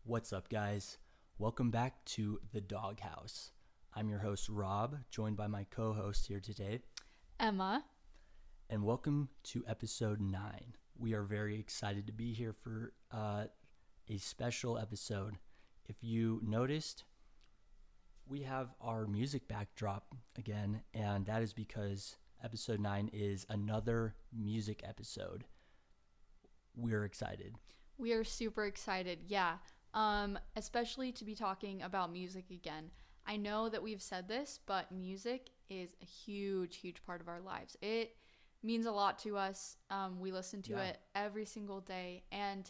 What's up, guys? Welcome back to The Doghouse. I'm your host, Rob, joined by my co-host here today, Emma. And welcome to episode 9. We are very excited to be here for a special episode. If you noticed, we have our music backdrop again, and that is because episode 9 is another music episode. We're excited. We are super excited, yeah. Especially to be talking about music again. I know that we've said this, but music is a huge, huge part of our lives. It means a lot to us. We listen to it every single day, and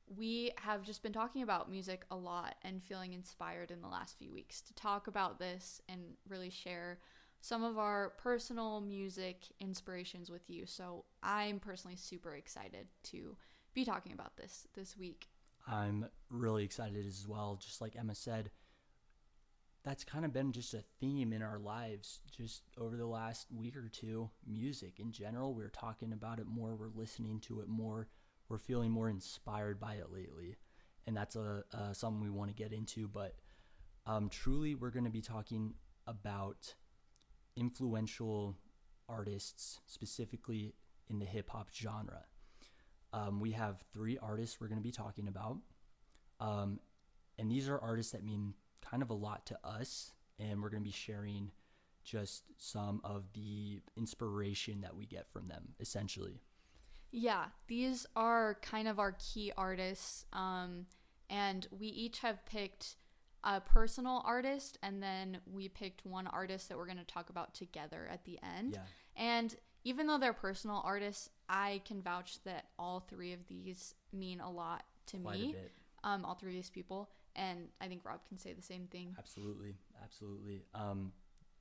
we have just been talking about music a lot and feeling inspired in the last few weeks to talk about this and really share some of our personal music inspirations with you. So I'm personally super excited to be talking about this week. I'm really excited as well. Just like Emma said, that's kind of been just a theme in our lives just over the last week or two. Music in general, we're talking about it more, we're listening to it more, we're feeling more inspired by it lately. And that's something we want to get into. But truly, we're going to be talking about influential artists, specifically in the hip-hop genre. We have 3 artists we're going to be talking about. And these are artists that mean kind of a lot to us. And we're going to be sharing just some of the inspiration that we get from them, essentially. Yeah, these are kind of our key artists. And we each have picked a personal artist, and then we picked one artist that we're going to talk about together at the end. Yeah. And even though they're personal artists, I can vouch that all 3 of these mean a lot to Quite me. a bit. All 3 of these people, and I think Rob can say the same thing. Absolutely.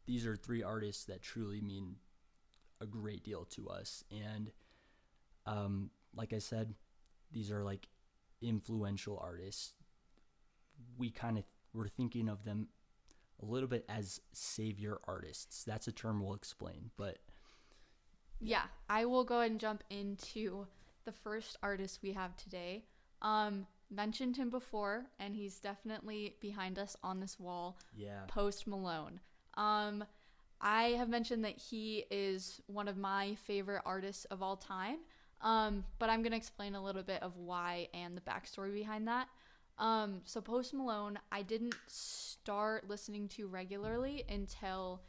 These are 3 artists that truly mean a great deal to us. And like I said, these are like influential artists. We're thinking of them a little bit as savior artists. That's a term we'll explain, but yeah, I will go ahead and jump into the first artist we have today. Mentioned him before, and he's definitely behind us on this wall. Yeah. Post Malone. I have mentioned that he is one of my favorite artists of all time. But I'm going to explain a little bit of why and the backstory behind that. So Post Malone, I didn't start listening to regularly until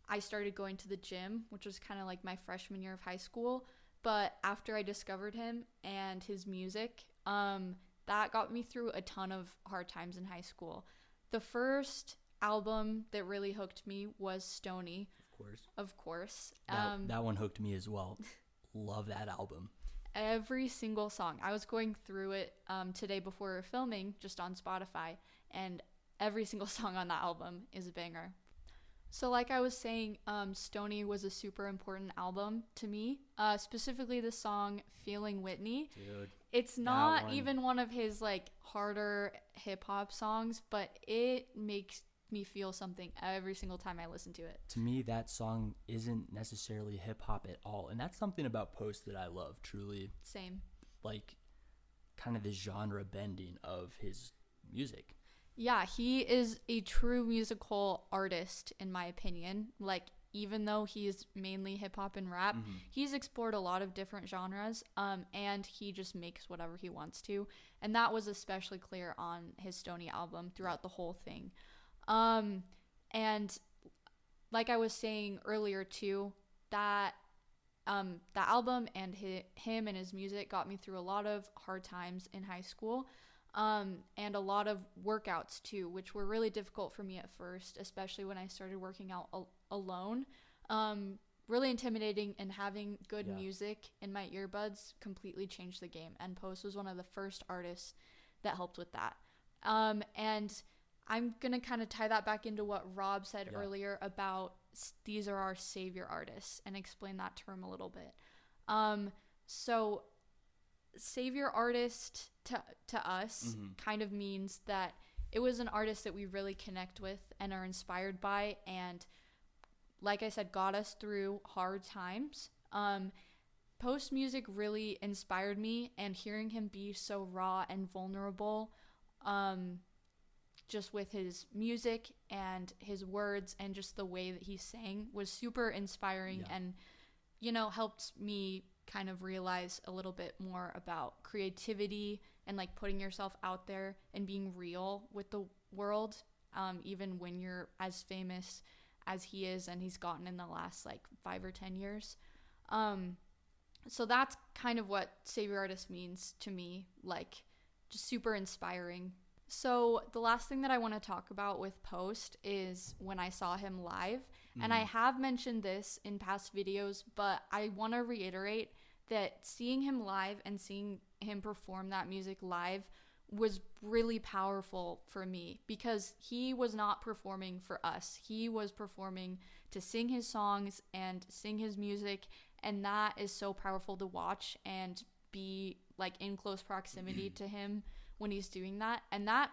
I started going to the gym, which was kind of like my freshman year of high school. But after I discovered him and his music, that got me through a ton of hard times in high school. The first album that really hooked me was Stoney. Of course. That one hooked me as well. Love that album. Every single song. I was going through it today before we were filming, just on Spotify, and every single song on that album is a banger. So like I was saying, Stoney was a super important album to me, specifically the song Feeling Whitney. Dude, it's not even one of his like harder hip-hop songs, but it makes me feel something every single time I listen to it. To me, that song isn't necessarily hip-hop at all, and that's something about Post that I love, truly. Same. Like, kind of the genre bending of his music. Yeah, he is a true musical artist, in my opinion. Like, even though he's mainly hip-hop and rap, he's explored a lot of different genres, and he just makes whatever he wants to. And that was especially clear on his Stoney album throughout the whole thing. And like I was saying earlier, too, that album and him and his music got me through a lot of hard times in high school. And a lot of workouts too, which were really difficult for me at first, especially when I started working out alone. Really intimidating, and having good music in my earbuds completely changed the game. And Post was one of the first artists that helped with that. And I'm going to kind of tie that back into what Rob said earlier about these are our savior artists, and explain that term a little bit. So savior artist to us kind of means that it was an artist that we really connect with and are inspired by, and like I said, got us through hard times. Post music really inspired me, and hearing him be so raw and vulnerable just with his music and his words and just the way that he sang was super inspiring and, helped me kind of realize a little bit more about creativity and like putting yourself out there and being real with the world, even when you're as famous as he is and he's gotten in the last like 5 or 10 years. So that's kind of what Savior Artist means to me, like just super inspiring. So the last thing that I want to talk about with Post is when I saw him live. And I have mentioned this in past videos, but I want to reiterate that seeing him live and seeing him perform that music live was really powerful for me because he was not performing for us. He was performing to sing his songs and sing his music, and that is so powerful to watch and be like in close proximity to him when he's doing that. And that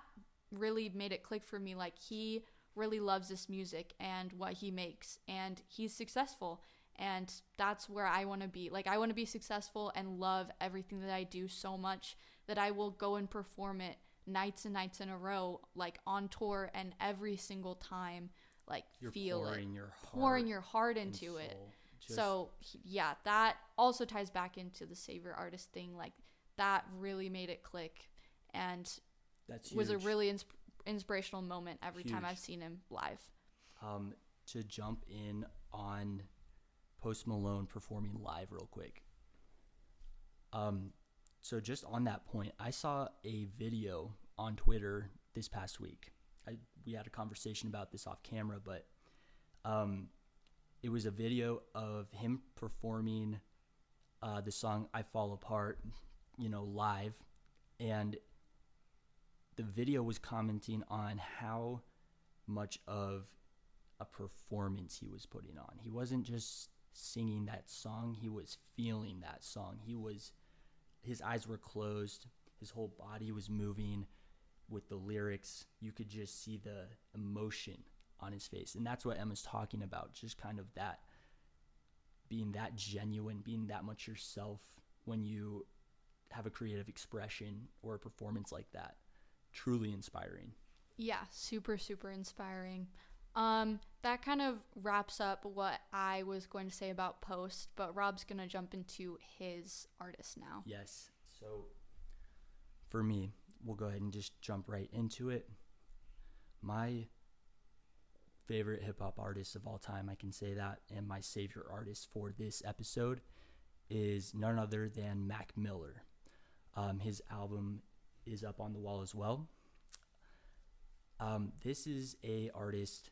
really made it click for me, like he really loves this music and what he makes, and he's successful, and that's where I want to be. Like I want to be successful and love everything that I do so much that I will go and perform it nights and nights in a row, like on tour, and every single time like You're feel pouring it, your your heart and into it. soul. Just- So yeah, that also ties back into the Savior Artist thing. Like that really made it click, and that's was a huge. really inspirational moment every time Huge. I've seen him live. To jump in on Post Malone performing live real quick. So just on that point, I saw a video on Twitter this past week. We had a conversation about this off camera, but it was a video of him performing the song I Fall Apart, live. And the video was commenting on how much of a performance he was putting on. He wasn't just singing that song, he was feeling that song. His eyes were closed, his whole body was moving with the lyrics. You could just see the emotion on his face. And that's what Emma's talking about, just kind of that, being that genuine, being that much yourself when you have a creative expression or a performance like that. Truly inspiring. Yeah, super, super inspiring. That kind of wraps up what I was going to say about Post, but Rob's going to jump into his artist now. Yes. So for me, we'll go ahead and just jump right into it. My favorite hip-hop artist of all time, I can say that, and my savior artist for this episode is none other than Mac Miller. His album is up on the wall as well. This is a artist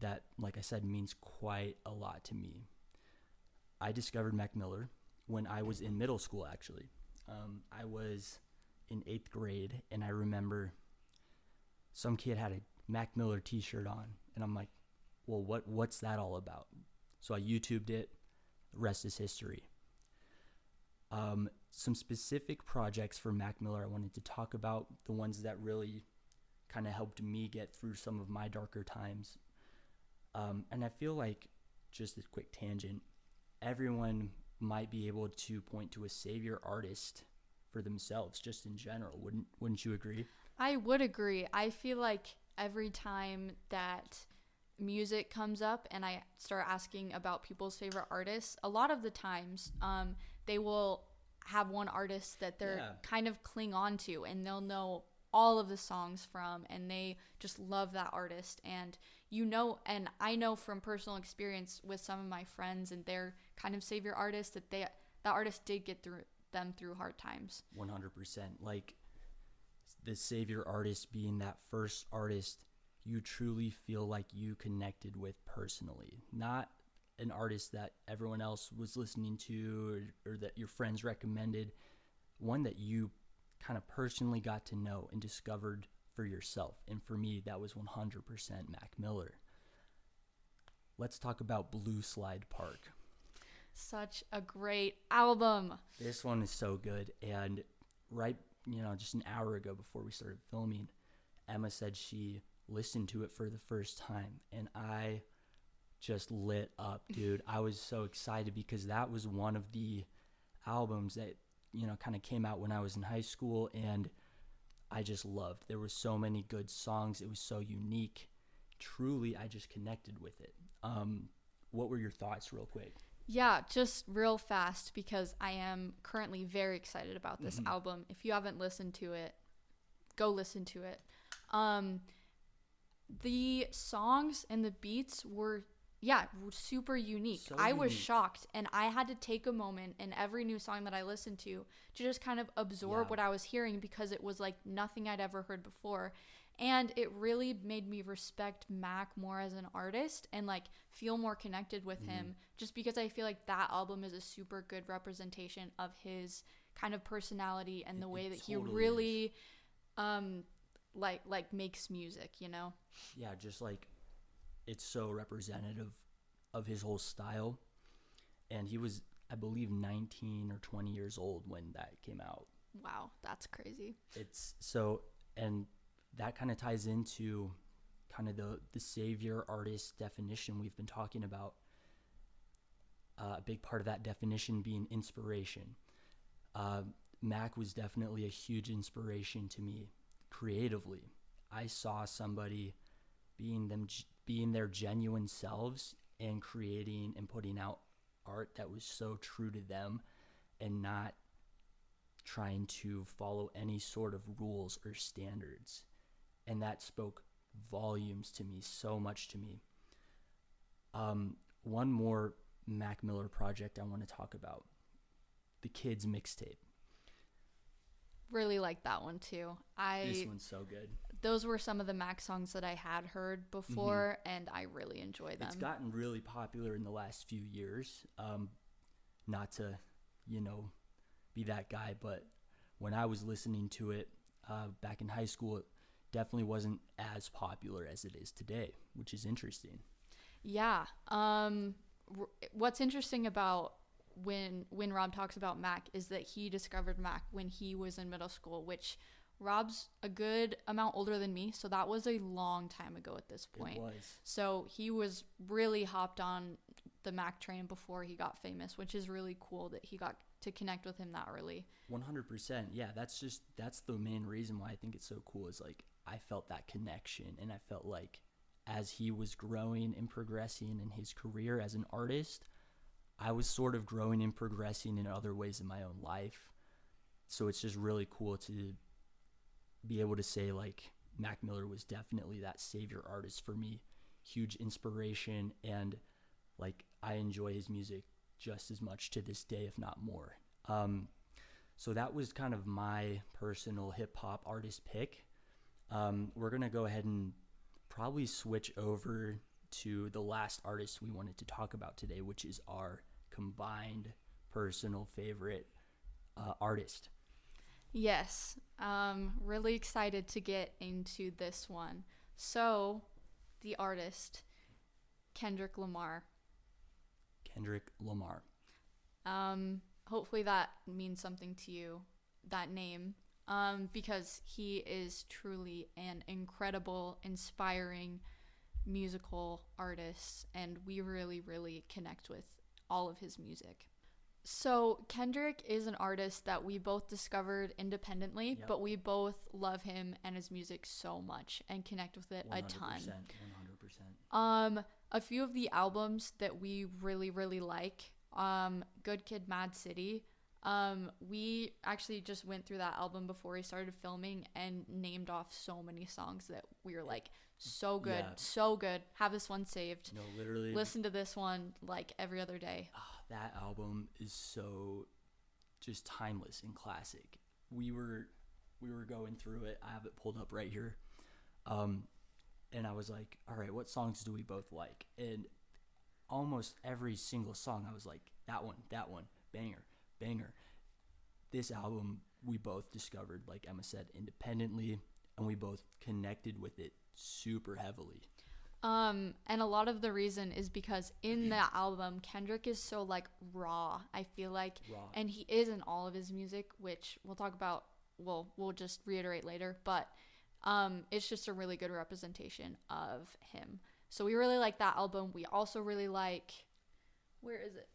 that, like I said, means quite a lot to me. I discovered Mac Miller when I was in middle school, actually. I was in 8th grade, and I remember some kid had a Mac Miller t-shirt on, and I'm like, well, what's that all about? So I YouTubed it. The rest is history. Some specific projects for Mac Miller I wanted to talk about, the ones that really kind of helped me get through some of my darker times. And I feel like, just a quick tangent, everyone might be able to point to a savior artist for themselves, just in general. Wouldn't you agree? I would agree. I feel like every time that music comes up and I start asking about people's favorite artists, a lot of the times they will have one artist that they're kind of cling on to, and they'll know all of the songs from, and they just love that artist. And and I know from personal experience with some of my friends and their kind of savior artists that artist did get through hard times. 100%. Like the savior artist being that first artist you truly feel like you connected with personally, not an artist that everyone else was listening to or that your friends recommended, one that you kind of personally got to know and discovered for yourself. And for me, that was 100% Mac Miller. Let's talk about Blue Slide Park. Such a great album. This one is so good. And right, just an hour ago before we started filming, Emma said she listened to it for the first time, and I just lit up, dude. I was so excited because that was one of the albums that kind of came out when I was in high school, and I just loved. There were so many good songs. It was so unique. Truly, I just connected with it. What were your thoughts, real quick? Yeah, just real fast because I am currently very excited about this album. If you haven't listened to it, go listen to it. The songs and the beats were super unique. So I was unique. shocked, and I had to take a moment in every new song that I listened to just kind of absorb Yeah. what I was hearing because it was like nothing I'd ever heard before. And it really made me respect Mac more as an artist and like feel more connected with him just because I feel like that album is a super good representation of his kind of personality and the way that he totally really like makes music, you know? Yeah, just like it's so representative of his whole style. And he was, I believe, 19 or 20 years old when that came out. Wow, that's crazy. It's so, and that kind of ties into kind of the savior artist definition we've been talking about. A big part of that definition being inspiration. Mac was definitely a huge inspiration to me creatively. I saw somebody being their genuine selves and creating and putting out art that was so true to them and not trying to follow any sort of rules or standards. And that spoke volumes to me, so much to me. One more Mac Miller project I want to talk about, the Kids mixtape. Really like that one too. This one's so good. Those were some of the Mac songs that I had heard before, and I really enjoy them. It's gotten really popular in the last few years. Not to, be that guy, but when I was listening to it back in high school, it definitely wasn't as popular as it is today, which is interesting. Yeah. What's interesting about when Rob talks about Mac is that he discovered Mac when he was in middle school, which Rob's a good amount older than me, so that was a long time ago at this point. It was. So he was really hopped on the Mac train before he got famous, which is really cool that he got to connect with him that early. 100%. Yeah, that's the main reason why I think it's so cool is like I felt that connection, and I felt like as he was growing and progressing in his career as an artist, I was sort of growing and progressing in other ways in my own life. So it's just really cool to be able to say like Mac Miller was definitely that savior artist for me, huge inspiration, and like I enjoy his music just as much to this day, if not more. So that was kind of my personal hip hop artist pick. We're gonna go ahead and probably switch over to the last artist we wanted to talk about today, which is our combined personal favorite artist. Yes, really excited to get into this one. So, the artist, Kendrick Lamar. Kendrick Lamar. Hopefully that means something to you, that name, because he is truly an incredible, inspiring musical artist, and we really, really connect with all of his music. So Kendrick is an artist that we both discovered independently, Yep. but we both love him and his music so much and connect with it 100%, a ton. 100%. A few of the albums that we really, really like, Good Kid, Mad City. We actually just went through that album before we started filming and named off so many songs that we were like, so good, Yeah. so good. Have this one saved. No, literally. Listen to this one like every other day. That album is so just timeless and classic. We were going through it. I have it pulled up right here. And I was like, all right, what songs do we both like? And almost every single song I was like, that one, banger. This album we both discovered, like Emma said, independently, and we both connected with it super heavily. And a lot of the reason is because in that album, Kendrick is so like raw, I feel like, Raw. and he is in all of his music, which we'll talk about. We'll just reiterate later, but it's just a really good representation of him. So we really like that album. We also really like, where is it?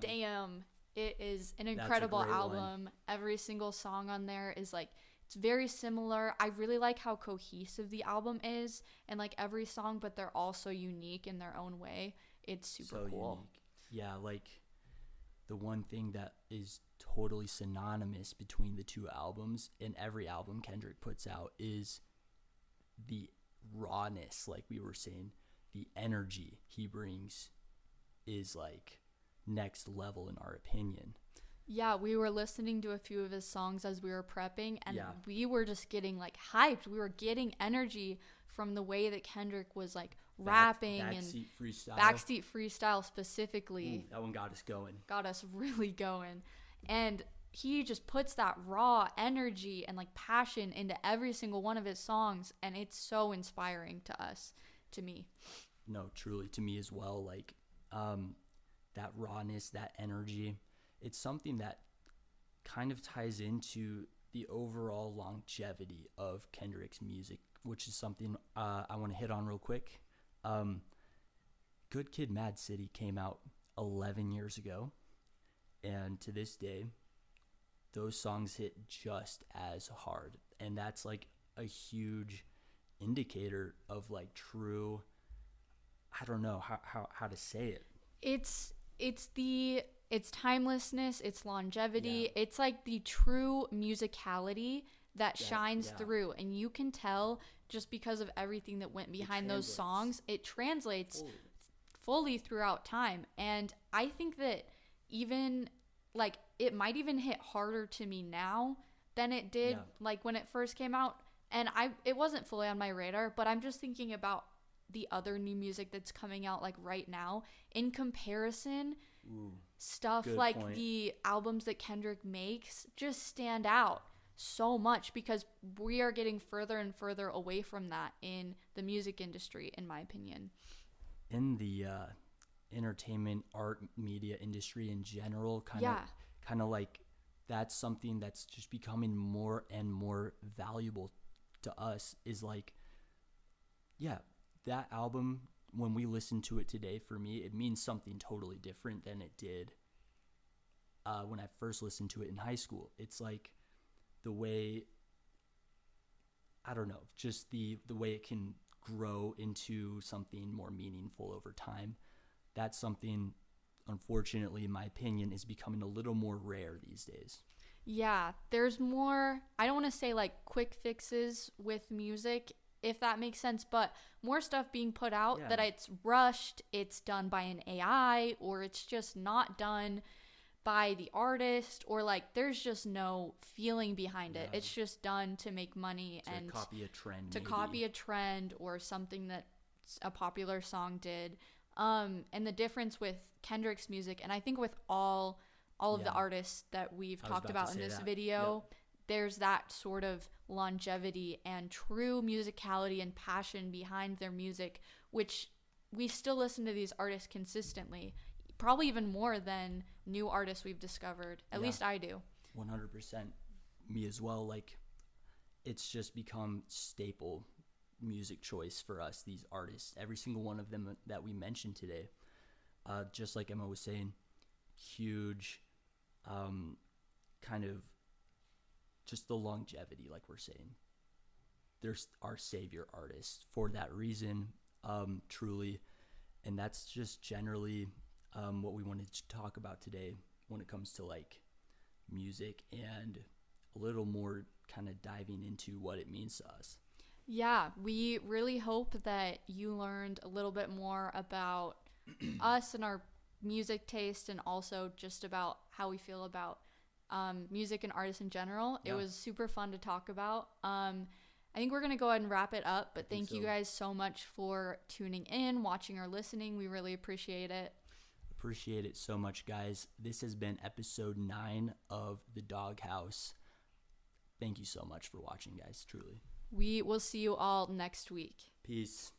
Damn. It is an incredible great album. one. Every single song on there is like It's very similar. I really like how cohesive the album is and like every song, but they're also unique in their own way. It's super cool. Unique. Yeah, like the one thing that is totally synonymous between the two albums and every album Kendrick puts out is the rawness, like we were saying. The energy he brings is like next level in our opinion. Yeah, we were listening to a few of his songs as we were prepping, and we were just getting like hyped. We were getting energy from the way that Kendrick was like rapping and backseat freestyle specifically. Ooh, that one got us going. Got us really going. And he just puts that raw energy and like passion into every single one of his songs, and it's so inspiring to us, to me. No, truly to me as well. Like that rawness, that energy, it's something that kind of ties into the overall longevity of Kendrick's music, which is something I want to hit on real quick. Good Kid, Mad City came out 11 years ago, and to this day, those songs hit just as hard, and that's like a huge indicator of like true, I don't know how to say it. It's timelessness, it's longevity, it's like the true musicality that shines through, and you can tell just because of everything that went behind those songs, it translates fully throughout time. And I think that even like it might even hit harder to me now than it did like when it first came out, and it wasn't fully on my radar, but I'm just thinking about the other new music that's coming out like right now in comparison. Stuff like point. The albums that Kendrick makes just stand out so much because we are getting further and further away from that in the music industry, in my opinion. In the entertainment, art, media industry in general, kind of like that's something that's just becoming more and more valuable to us is like, that album, when we listen to it today, for me, it means something totally different than it did when I first listened to it in high school. It's like the way, I don't know, just the way it can grow into something more meaningful over time. That's something, unfortunately, in my opinion, is becoming a little more rare these days. Yeah, there's more, I don't want to say like quick fixes with music, if that makes sense, but more stuff being put out that it's rushed, it's done by an AI, or it's just not done by the artist, or like there's just no feeling behind it. It's just done to make money and copy a trend. Copy a trend or something that a popular song did. And the difference with Kendrick's music, and I think with all of the artists that we've talked about in this video, there's that sort of longevity and true musicality and passion behind their music, which we still listen to these artists consistently, probably even more than new artists we've discovered. At least I do. 100%. Me as well. Like, it's just become staple music choice for us, these artists. Every single one of them that we mentioned today. Just like Emma was saying, huge kind of just the longevity, like we're saying. There's our savior artists for that reason, truly. And that's just generally what we wanted to talk about today when it comes to like music and a little more kind of diving into what it means to us. Yeah, we really hope that you learned a little bit more about us and our music taste, and also just about how we feel about music and artists in general. It was super fun to talk about. I think we're going to go ahead and wrap it up, but thank you guys so much for tuning in, watching, or listening. We really appreciate it. Appreciate it so much, guys. This has been episode 9 of The Doghouse. Thank you so much for watching, guys, truly. We will see you all next week. Peace.